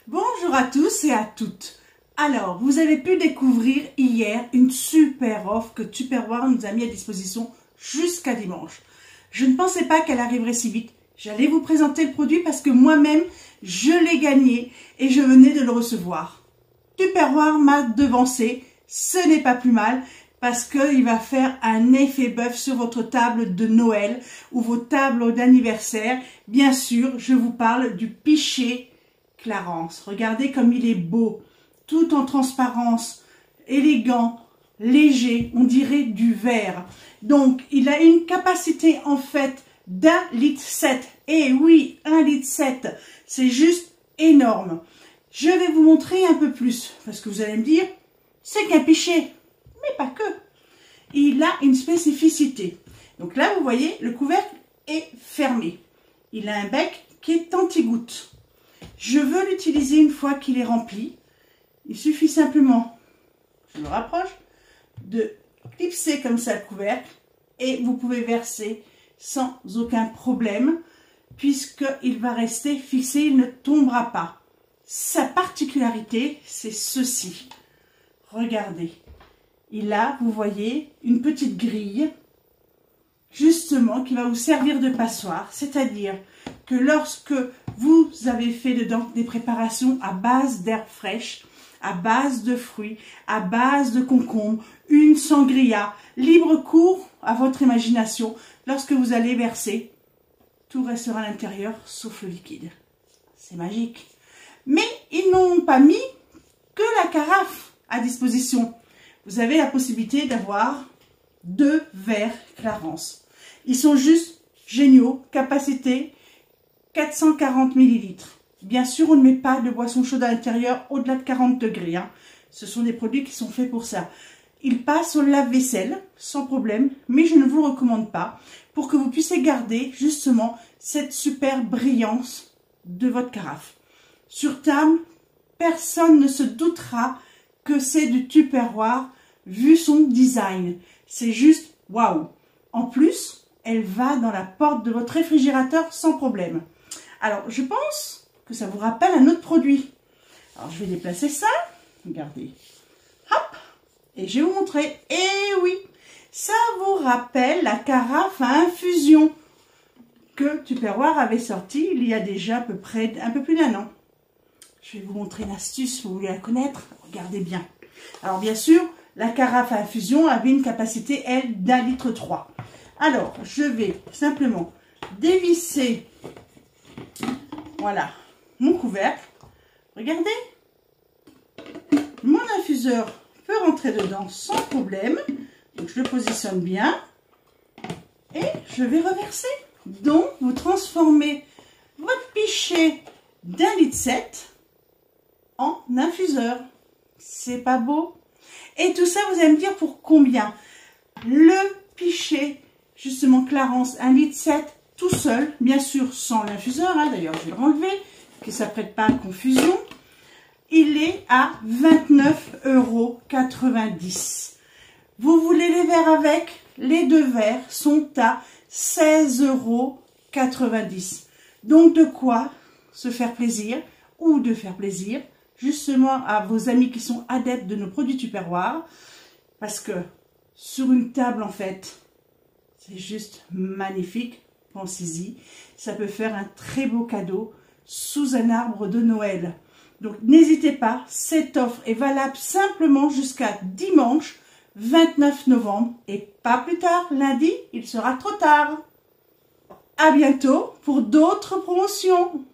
Bonjour à tous et à toutes. Alors, vous avez pu découvrir hier une super offre que Tupperware nous a mis à disposition jusqu'à dimanche. Je ne pensais pas qu'elle arriverait si vite. J'allais vous présenter le produit parce que moi-même, je l'ai gagné et je venais de le recevoir. Tupperware m'a devancé, ce n'est pas plus mal parce qu'il va faire un effet bœuf sur votre table de Noël ou vos tables d'anniversaire. Bien sûr, je vous parle du pichet Clarence. Regardez comme il est beau, tout en transparence, élégant, léger, on dirait du verre. Donc, il a une capacité en fait d'1,7 litre. Et oui, 1,7 litre, c'est juste énorme. Je vais vous montrer un peu plus, parce que vous allez me dire, c'est qu'un pichet, mais pas que. Il a une spécificité. Donc là, vous voyez, le couvercle est fermé. Il a un bec qui est anti-goutte. Je veux l'utiliser une fois qu'il est rempli. Il suffit simplement, je me rapproche, de clipser comme ça le couvercle et vous pouvez verser sans aucun problème puisqu'il va rester fixé, il ne tombera pas. Sa particularité, c'est ceci. Regardez, il a, vous voyez, une petite grille justement qui va vous servir de passoire, c'est-à-dire que lorsque vous avez fait dedans des préparations à base d'herbes fraîches, à base de fruits, à base de concombres, une sangria, libre cours à votre imagination, lorsque vous allez verser, tout restera à l'intérieur sauf le liquide. C'est magique. Mais ils n'ont pas mis que la carafe à disposition. Vous avez la possibilité d'avoir 2 verres Clarence. Ils sont juste géniaux, capacité 440 ml. Bien sûr, on ne met pas de boisson chaude à l'intérieur au-delà de 40 degrés. Ce sont des produits qui sont faits pour ça. Ils passent au lave-vaisselle sans problème, mais je ne vous le recommande pas pour que vous puissiez garder justement cette super brillance de votre carafe. Sur table, personne ne se doutera que c'est du Tupperware vu son design. C'est juste waouh! En plus, elle va dans la porte de votre réfrigérateur sans problème. Alors, je pense que ça vous rappelle un autre produit. Alors, je vais déplacer ça. Regardez. Hop! Et je vais vous montrer. Et oui, ça vous rappelle la carafe à infusion que Tupperware avait sortie il y a déjà à peu près un peu plus d'1 an. Je vais vous montrer une astuce, vous voulez la connaître? Regardez bien. Alors, bien sûr, la carafe à infusion avait une capacité, elle, d'1,3 litre. Alors, je vais simplement dévisser, voilà, mon couvercle. Regardez, mon infuseur peut rentrer dedans sans problème. Donc, je le positionne bien et je vais reverser. Donc, vous transformez votre pichet d'1,7 litre en infuseur. C'est pas beau? Et tout ça, vous allez me dire pour combien? Le pichet, justement, Clarence 1,7 litre tout seul, bien sûr sans l'infuseur, d'ailleurs je vais l'enlever, que ça ne prête pas à confusion. Il est à 29,90 €. Vous voulez les verres avec? Les 2 verres sont à 16,90 €. Donc de quoi se faire plaisir ou de faire plaisir justement à vos amis qui sont adeptes de nos produits Tupperware, parce que sur une table en fait, c'est juste magnifique. Pensez-y, ça peut faire un très beau cadeau sous un arbre de Noël. Donc n'hésitez pas, cette offre est valable simplement jusqu'à dimanche 29 novembre et pas plus tard, lundi, il sera trop tard. À bientôt pour d'autres promotions.